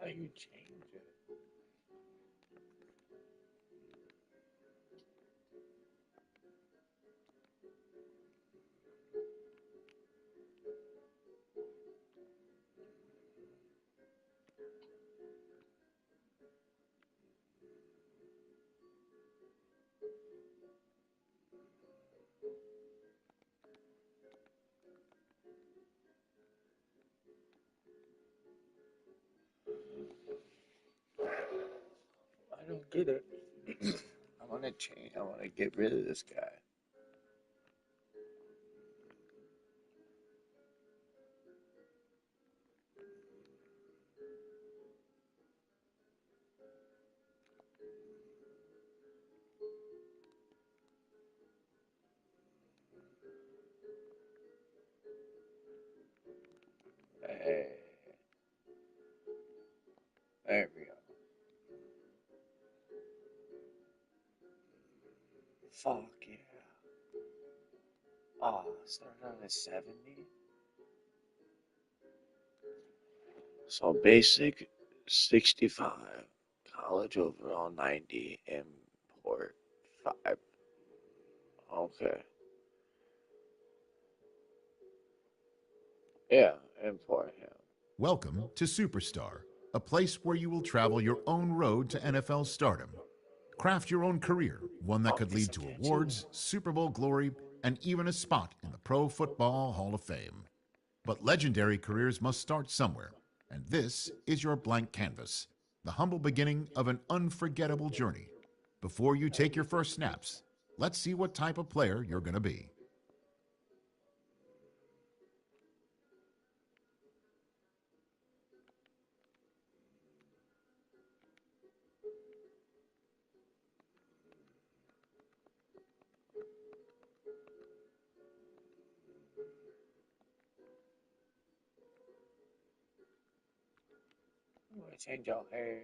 How you change it? I don't get it. I want to change. I want to get rid of this guy. Hey, there we go. Fuck yeah. Oh, started on a 70. So basic 65, college overall 90, import 5. Okay. Yeah, import him. Welcome to Superstar, a place where you will travel your own road to NFL stardom. Craft your own career, one that Oh, could guess lead I to can't awards, choose. Super Bowl glory, and even a spot in the Pro Football Hall of Fame. But legendary careers must start somewhere, and this is your blank canvas, the humble beginning of an unforgettable journey. Before you take your first snaps, let's see what type of player you're going to be. I'm gonna change your hair.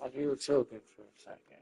I you were choking for a second.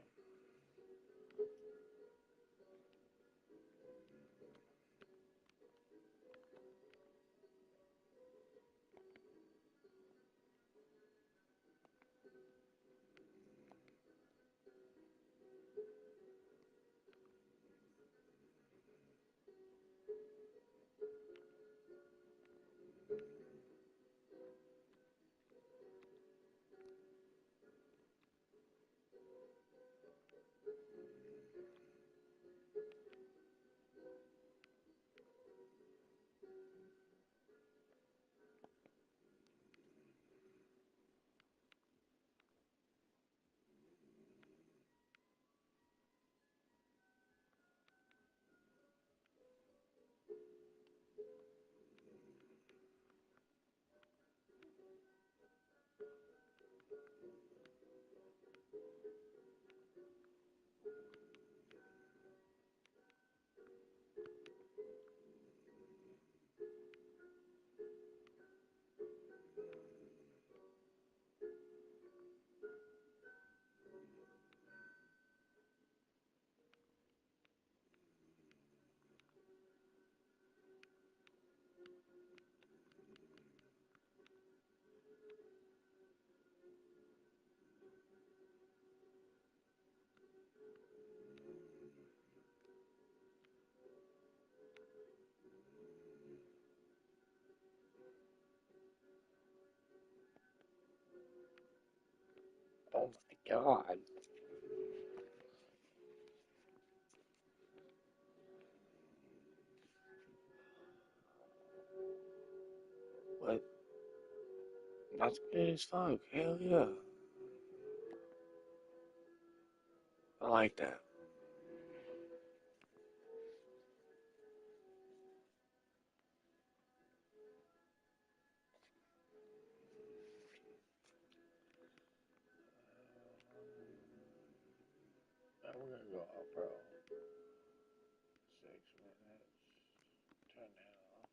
Oh my God. What? That's good as fuck. Hell yeah. I like that. We're gonna go out, bro. 6 minutes. Turn that off.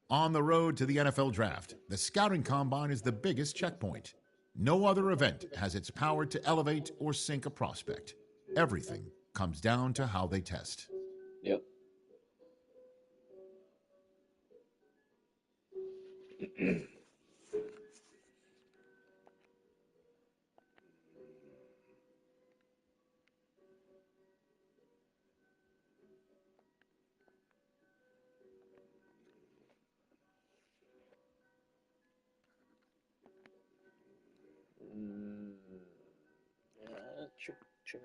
On the road to the NFL Draft, the Scouting Combine is the biggest checkpoint. No other event has its power to elevate or sink a prospect. Everything comes down to how they test. Yep. Mm, yeah, true, true.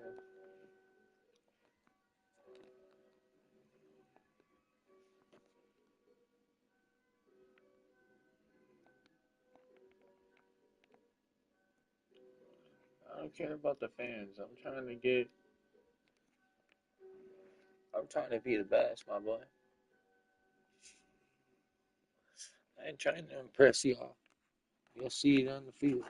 I don't care about the fans. I'm trying to be the best, my boy. I ain't trying to impress y'all. You'll see it on the field.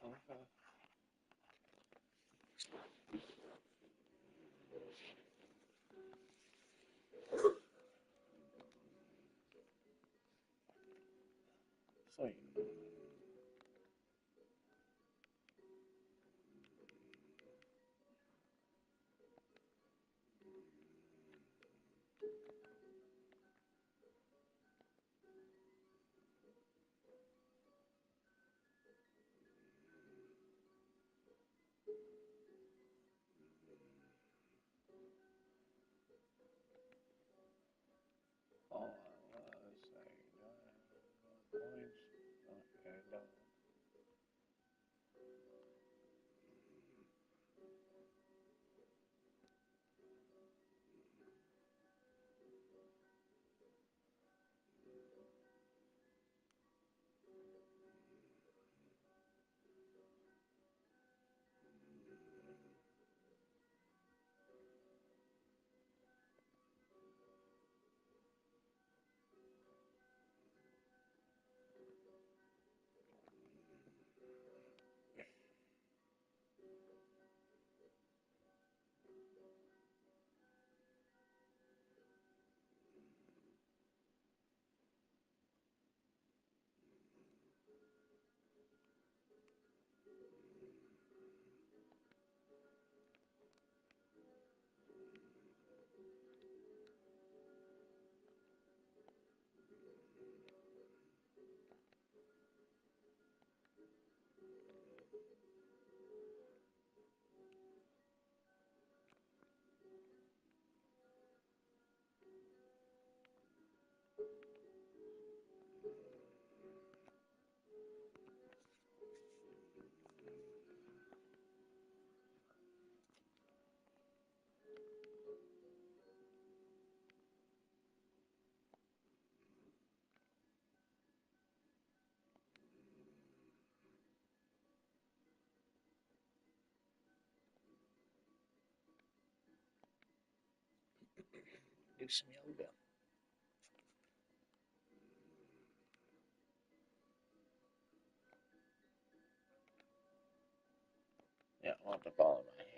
Okay. Sweet. Oh, let's say, points. Okay, no. Do some yoga. Yeah, I want the ball in my hands.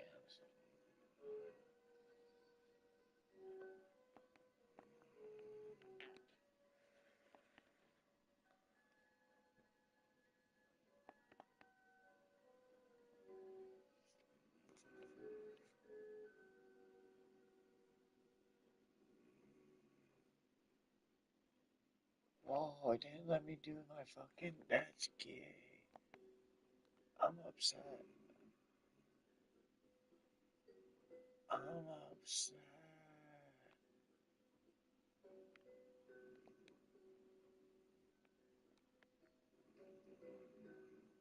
Whoa, it didn't let me do my fucking. That's gay. I'm upset. I'm upset.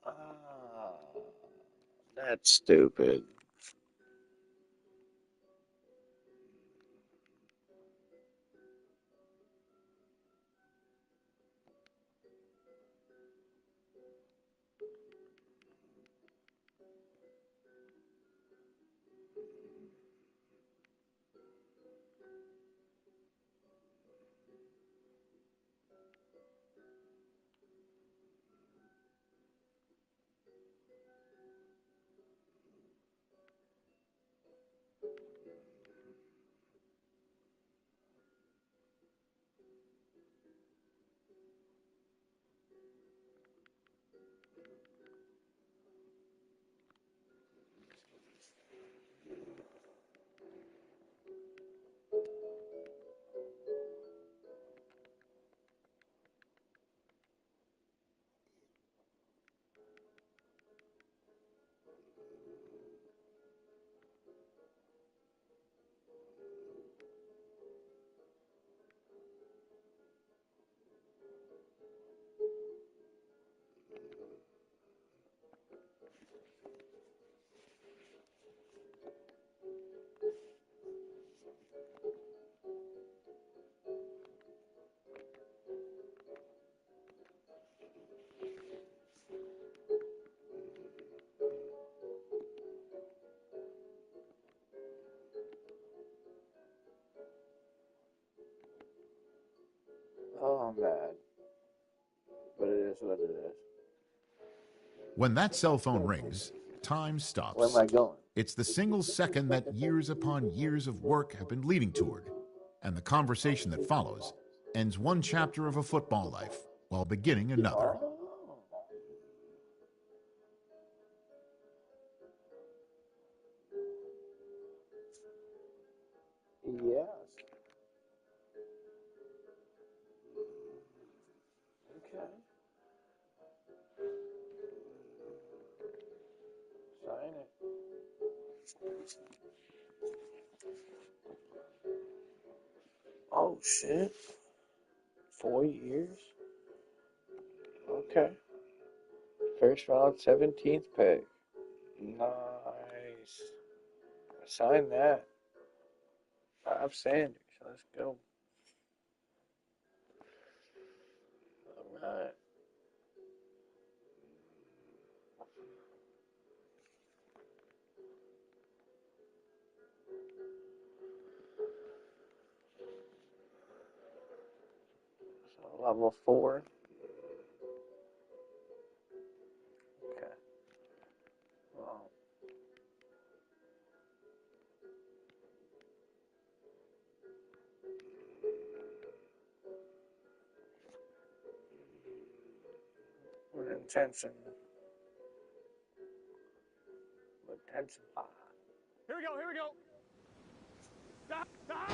Ah, that's stupid. Oh, I'm mad. But it is what it is. When that cell phone rings, time Where am stops. I going? It's the single second that years upon years of work have been leading toward, and the conversation that follows ends one chapter of a football life while beginning another. Oh. Yes. Okay. Sign it. Oh shit. 4 years? Okay. First round, 17th pick. Nice. Sign that. Bob Sanders. Let's go. Alright. So level 4. Okay. Well, we're intensifying. Here we go, here we go. Stop, stop.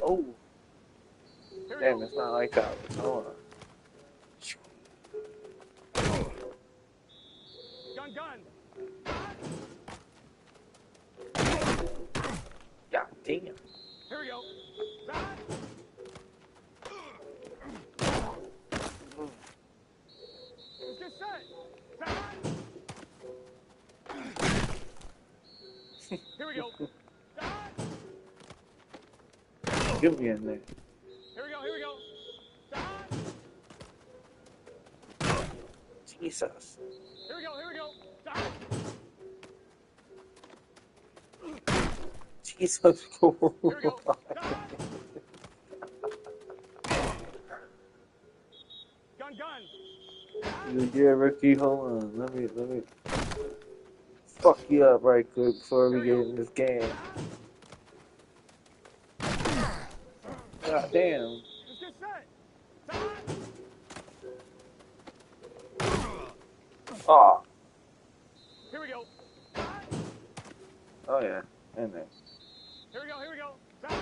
Oh, Here we damn, go. it's not like that. Hold on. Gun, gun. God damn. Here we go. Stop. Let's get set. Stop. Here we go. Stop. Get me in there. Here we go, here we go. Stop. Jesus. Here we go, here we go. Stop. Jesus Christ. Here we go. Gun, gun. Yeah, Ricky, hold on. Let me fuck you up right quick before we get in this game. God damn. Let's get set. Set. Oh. Here we go. Oh yeah. In there. Here we go. Here we go. Set.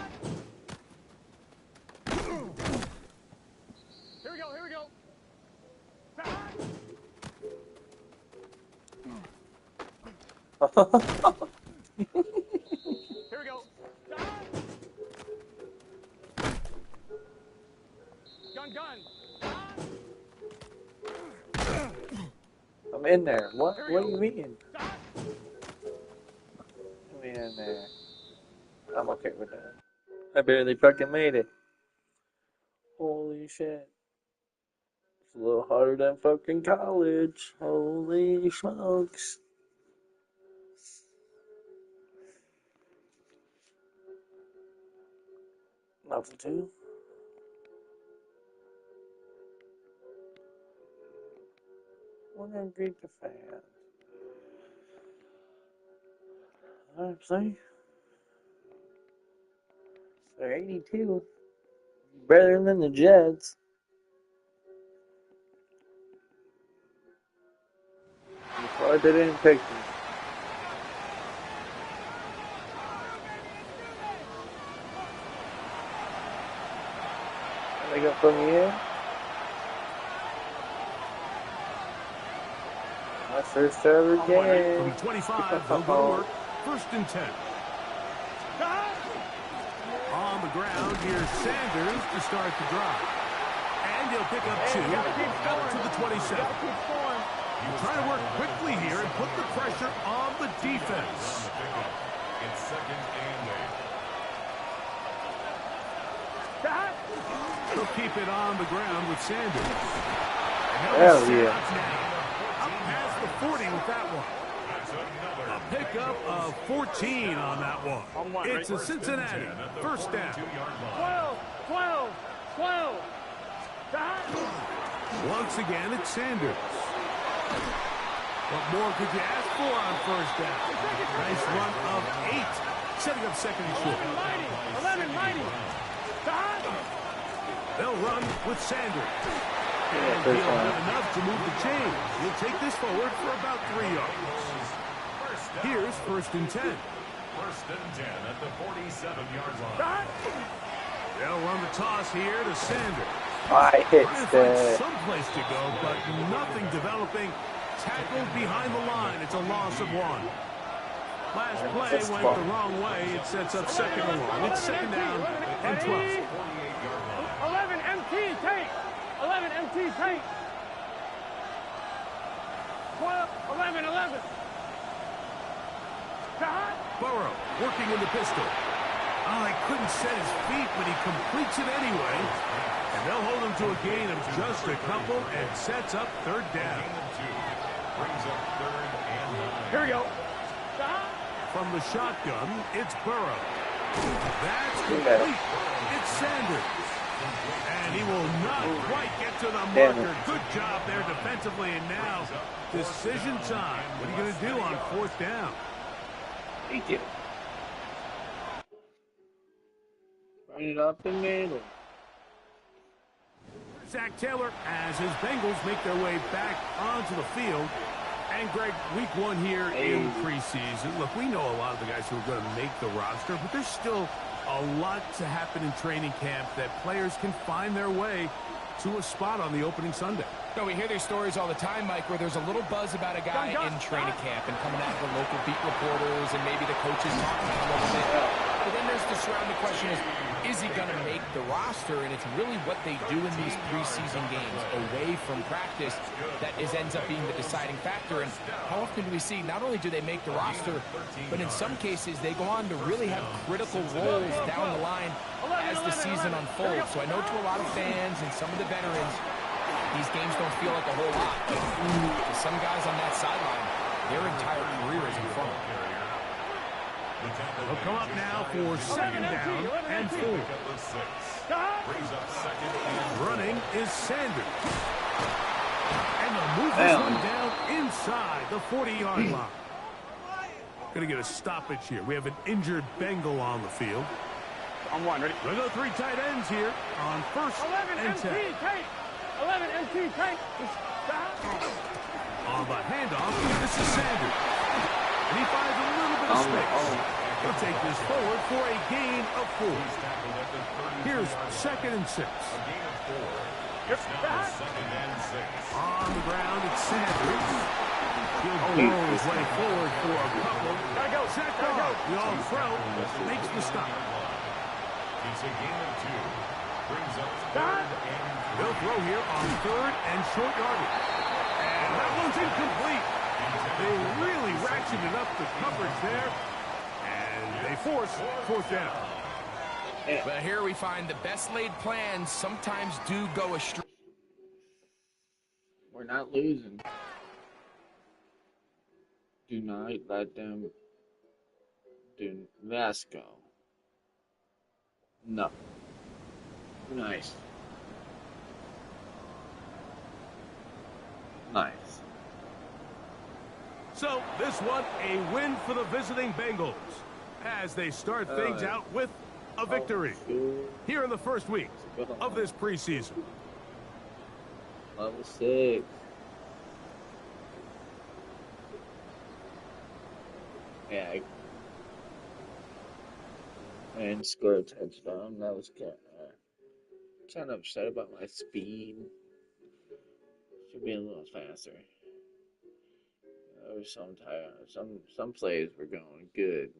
Here we go. Here we go. Set. Here we go. Set. Gun, gun. I'm in there. What? Here we What go. do you mean? Set. I'm in there. I'm okay with that. I barely fucking made it. Holy shit. It's a little harder than fucking college. Holy smokes. Level 2. We're gonna greet the fans. I'm saying. They're 82. Better than the Jets. Why they didn't pick them? They got from here. My first ever game. From 25, they'll go to work. First and 10. On the ground, here's Sanders to start the drive. And he'll pick up 2 out to the 27. Try to work quickly here and put the pressure on the defense. It's second and 8. He'll keep it on the ground with Sanders. Hell yeah. Up past the 40 with that one. A pickup of 14 on that one. It's a Cincinnati first down. 12, 12, 12. Once again, it's Sanders. What more could you ask for on first down? Nice run of 8. Setting up second and short. 11, mighty. They'll run with Sanders. And he'll have enough to move the chain. He'll take this forward for about 3 yards. Here's first and 10. First and 10 at the 47-yard line. They'll run the toss here to Sanders. I hit Trying to find that. someplace to go, but nothing developing. Tackled behind the line. It's a loss of 1. Last play went the wrong way. It sets up second and 1. It's second down and 12. 11, MT, take. 11, MT, take. 12, 11, 11. Burrow working in the pistol. Oh, he couldn't set his feet, but he completes it anyway. And they'll hold him to a gain of just a couple and sets up third down. Brings up third and 9. Here we go. From the shotgun, it's Burrow. That's complete. It's Sanders. And he will not quite get to the marker. Good job there defensively. And now, decision time. What are you going to do on fourth down? Thank you. Run it up the middle. Zach Taylor as his Bengals make their way back onto the field. And, Greg, week 1 here in preseason. Look, we know a lot of the guys who are going to make the roster, but there's still a lot to happen in training camp that players can find their way to a spot on the opening Sunday. No, we hear these stories all the time, Mike, where there's a little buzz about a guy in training camp and coming out of the local beat reporters and maybe the coaches talking a little bit. But then there's the surrounding question is he going to make the roster? And it's really what they do in these preseason games away from practice that ends up being the deciding factor. And how often do we see not only do they make the roster, but in some cases they go on to really have critical roles down the line as the season unfolds. So I know to a lot of fans and some of the veterans, these games don't feel like a whole lot. But to some guys on that sideline, their entire career is in front of them. They'll come up now for second down and 4. Brings up second and Running is Sanders. And they'll move this one down inside the 40-yard line. Going to get a stoppage here. We have an injured Bengal on the field. On one, ready? We'll go 3 tight ends here on first 11 and 10. MT, tight. 11 MT, tight. On the handoff, this is Sanders. And he finds a little bit of space. He'll take this forward for a gain of 4. Here's second and 6. On the ground, it's Sanders. He'll blow his way forward for a couple. Gotta go. Check out. The all-pro makes the stop. It's a gain of 2. Brings up third and They'll throw here on third and short yardage. And that one's incomplete. They really ratcheted up the coverage there. And they force fourth down. But here we find the best laid plans sometimes do go astray. We're not losing. Do not let them do let's go. No. Nice. Nice. So this one, a win for the visiting Bengals as they start things out with a victory here in the first week of this preseason. Level 6. Yeah. And score a touchdown. That was kind of upset about my speed. Should be a little faster. There was some plays were going good.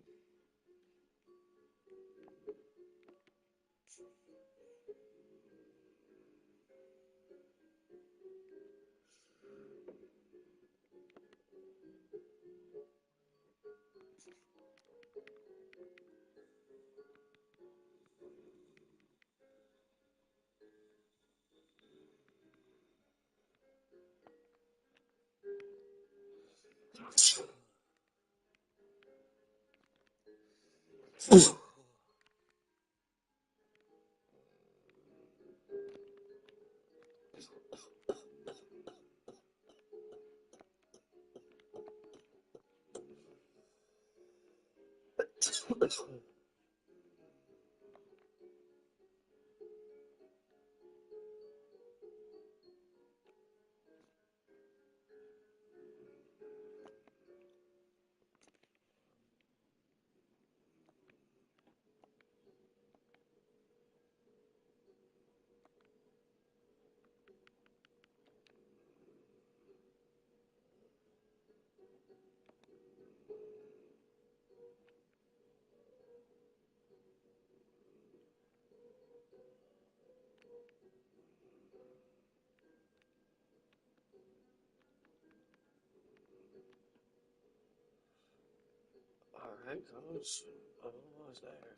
Alright, coach. Almost there.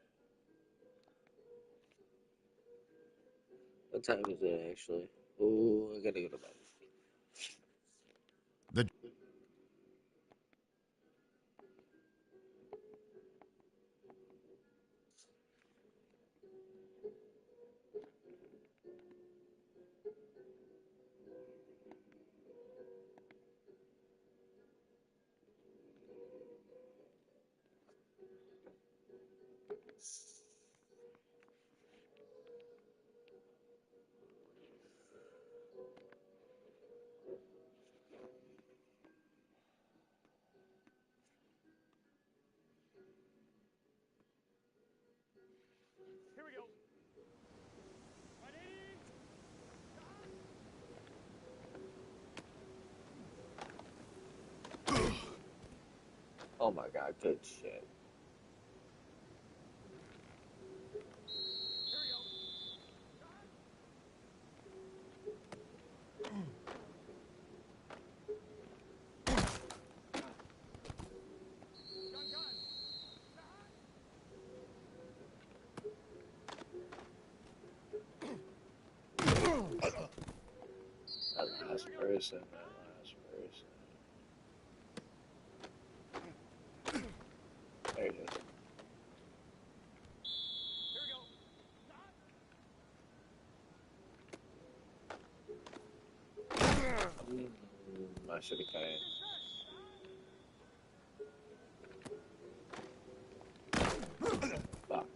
What time is it actually? Oh, I gotta go to bed. The Here we go. Oh my god, good shit. That last person. There it is. I should have cut it. Fuck.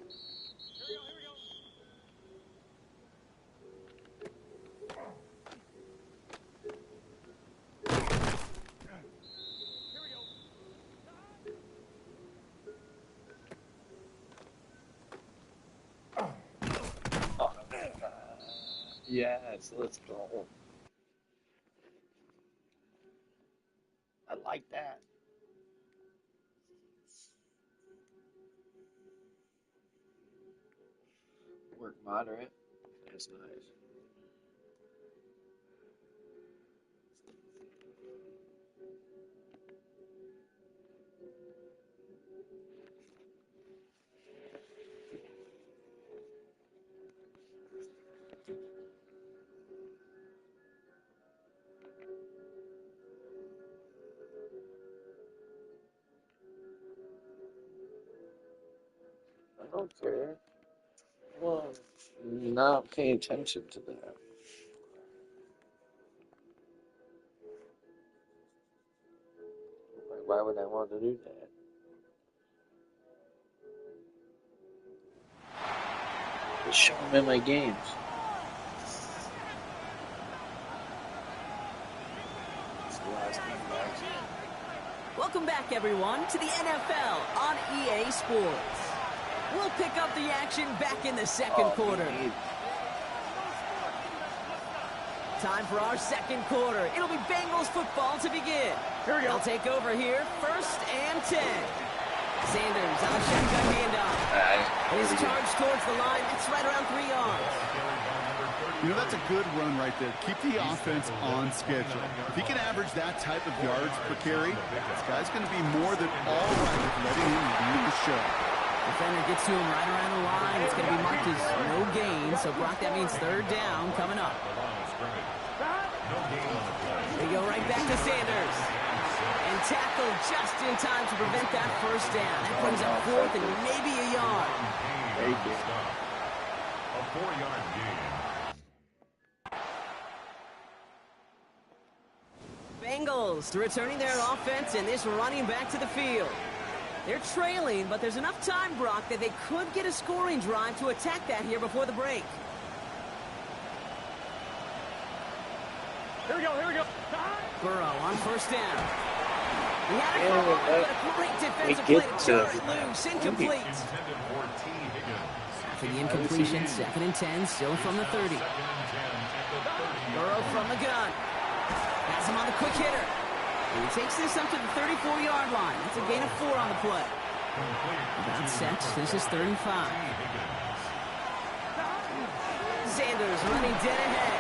Yes, let's go. I like that. Work moderate. That's nice. I don't care. Well, not paying attention to that. Like, why would I want to do that? Just show them in my games. It's the last game, guys. Welcome back, everyone, to the NFL on EA Sports. We'll pick up the action back in the second quarter. Time for our second quarter. It'll be Bengals football to begin. Here we go. I'll take over here, 1st and 10. Sanders on a shotgun handoff. His charge towards the line. That's right around 3 yards. You know, that's a good run right there. Keep the offense on schedule. If he can average that type of yards per carry, this guy's going to be more than all right with letting him lead the show. Defender gets to him right around the line. It's going to be marked as no gain. So, Brock, that means 3rd down coming up. They go right back to Sanders. And tackle just in time to prevent that 1st down. That brings up 4th and maybe a yard. A 4-yard gain. Bengals returning their offense and this running back to the field. They're trailing, but there's enough time, Brock, that they could get a scoring drive to attack that here before the break. Here we go, here we go. Burrow on 1st down. He had a couple, but a great defensive play to turn it loose. Incomplete. After the incompletion, 2nd and 10, still from the 30. Burrow from the gun. Has him on the quick hitter. And he takes this up to the 34-yard line. That's a gain of 4 on the play. About set. This is 35. Sanders running dead ahead.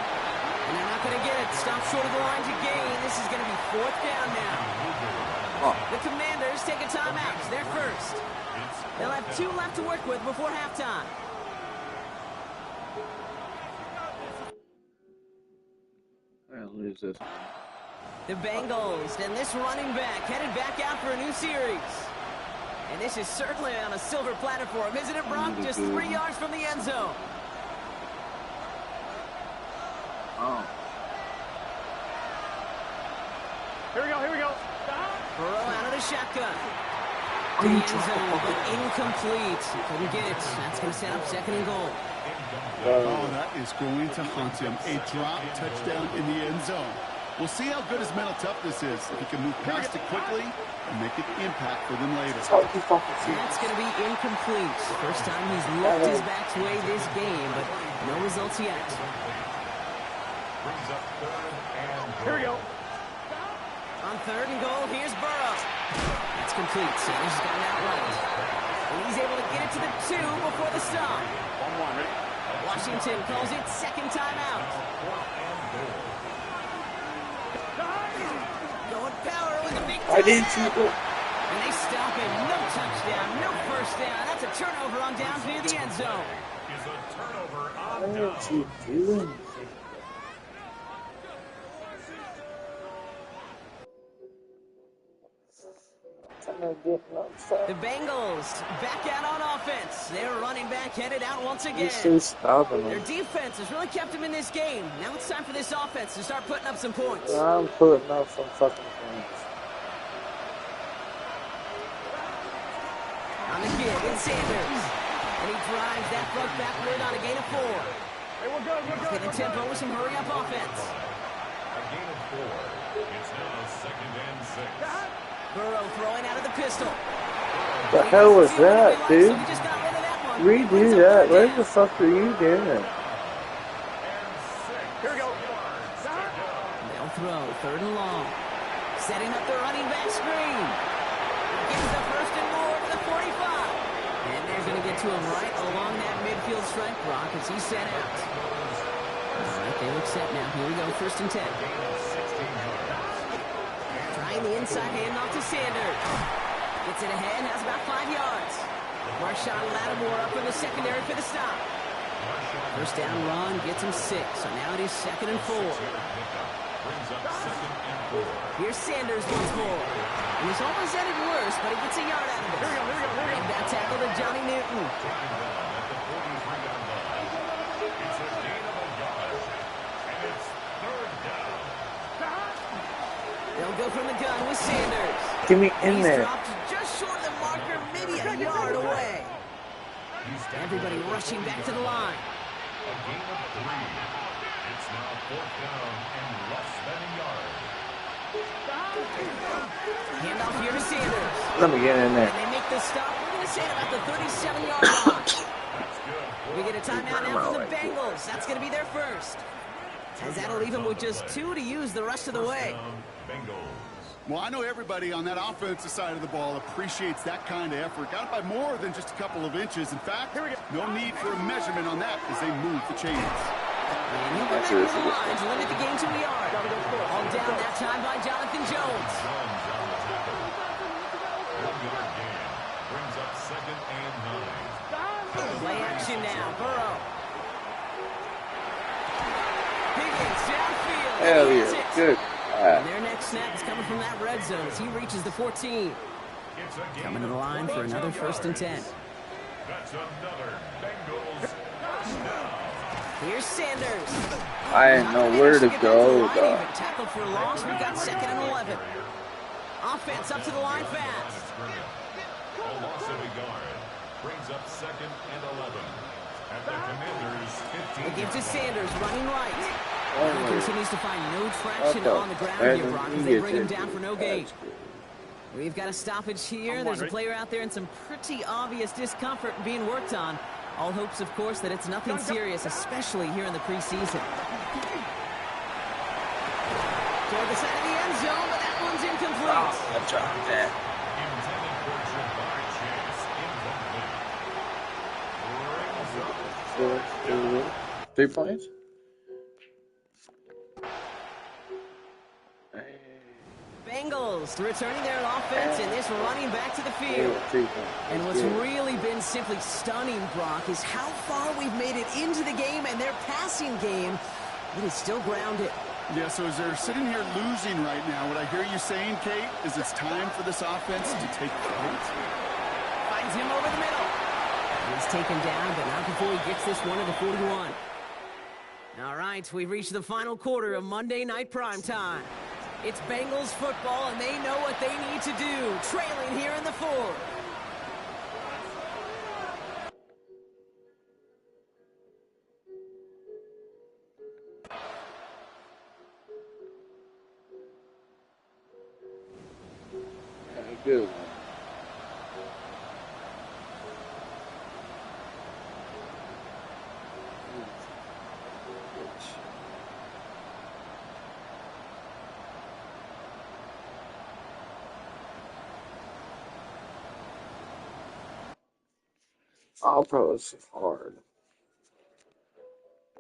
And they're not going to get it. Stop short of the line to gain. This is going to be 4th down now. The Commanders take a timeout. They're first. They'll have 2 left to work with before halftime. I'll lose this. The Bengals and this running back headed back out for a new series. And this is certainly on a silver platter for him, isn't it, Brock? Just 3 yards from the end zone. Oh. Here we go, here we go. Burrow out of the shotgun. To the end zone, but incomplete. Couldn't get it. That's going to set up 2nd and goal. Oh, that is going to haunt him. A drop touchdown in the end zone. We'll see how good his mental toughness is. If he can move past it quickly and make an impact for them later. That's going to be incomplete. First time he's looked his back's way this game, but no results yet. Here we go. On 3rd and goal, here's Burrow. That's complete. Sanders has got it out right. And he's able to get it to the 2 before the stop. Washington calls it 2nd timeout. Going power with a big timeout. And they stop it. No touchdown, no 1st down. That's a turnover on downs near the end zone. Is a turnover on What down. are you doing? The Bengals back out on offense. They're running back, headed out once again. Their defense has really kept them in this game. Now it's time for this offense to start putting up some points. I'm putting up some fucking points. On the kid, it's Sanders. And he drives that front backward on a gain of 4. Hey, we're good, we're good. Get the tempo with some hurry-up offense. A gain of 4. It's now 2nd and 6. Burrow throwing out of the pistol. The hell was that, dude? So he just got rid of that one. Redo that. What the fuck are you doing? Here we go. They'll throw, 3rd and long. Setting up the running back screen. Gives the 1st and more to the 45. And they're going to get to him right along that midfield stripe block as he's set out. All right, they look set now. Here we go, 1st and 10. Trying the inside handoff to Sanders. Gets it ahead, has about 5 yards. Marshawn Lattimore up in the secondary for the stop. 1st down run gets him 6, so now it is 2nd and 4. Here's Sanders once more. And he's almost ended worse, but he gets a yard out of it. And that tackle to Johnny Newton. It's a gain of a yard. And it's 3rd down. They'll go from the gun with Sanders. Get me in He's there. dropped just short of the marker, maybe a yard away. Everybody rushing back to the line. A gain of 3. It's now 4th down and less than a yard. Handoff here to Sanders. Let me get in there. And they make the stop. We're going to say about the 37-yard line. We get a timeout now for the Bengals. That's going to be their first. As that'll leave them with just 2 to use the rest of the way. Well, I know everybody on that offensive side of the ball appreciates that kind of effort. Got it by more than just a couple of inches. In fact, no need for a measurement on that as they move the chains. And he'll go back to the line to limit the game to a yard. All down that time by Jonathan Jones. Brings up 2nd and 9. Play action now. Burrow. Higgins downfield. Hell He hits yeah. it. Good. And their next snap is coming from that red zone as he reaches the 14. Coming to the line for another 1st and 10. That's another Bengals touchdown. Here's Sanders. I didn't know where to go, though. Tackled for loss. We've got 2nd and 11. Offense up to the line fast. A loss of a yard brings up 2nd and 11 at the Commanders' 15. They give to Sanders running right. And he continues to find no traction on the ground here, Brock, as they bring him down for no gain. We've got a stoppage here. There's a player out there in some pretty obvious discomfort being worked on. All hopes, of course, that it's nothing serious, especially here in the preseason. Toward the side of the end zone, but that one's incomplete. Good job, man. Intended for Jabbar Chase. Incomplete. 3 points? Bengals returning their offense and this running back to the field. And what's really been simply stunning, Brock, is how far we've made it into the game, and their passing game, it is still grounded. Yeah, so as they're sitting here losing right now, what I hear you saying, Kate, is it's time for this offense to take flight. Finds him over the middle. He's taken down, but not before he gets this one to the 41. All right, we've reached the final quarter of Monday Night Primetime. It's Bengals football, and they know what they need to do, trailing here in the 4th. Good. All pros is hard.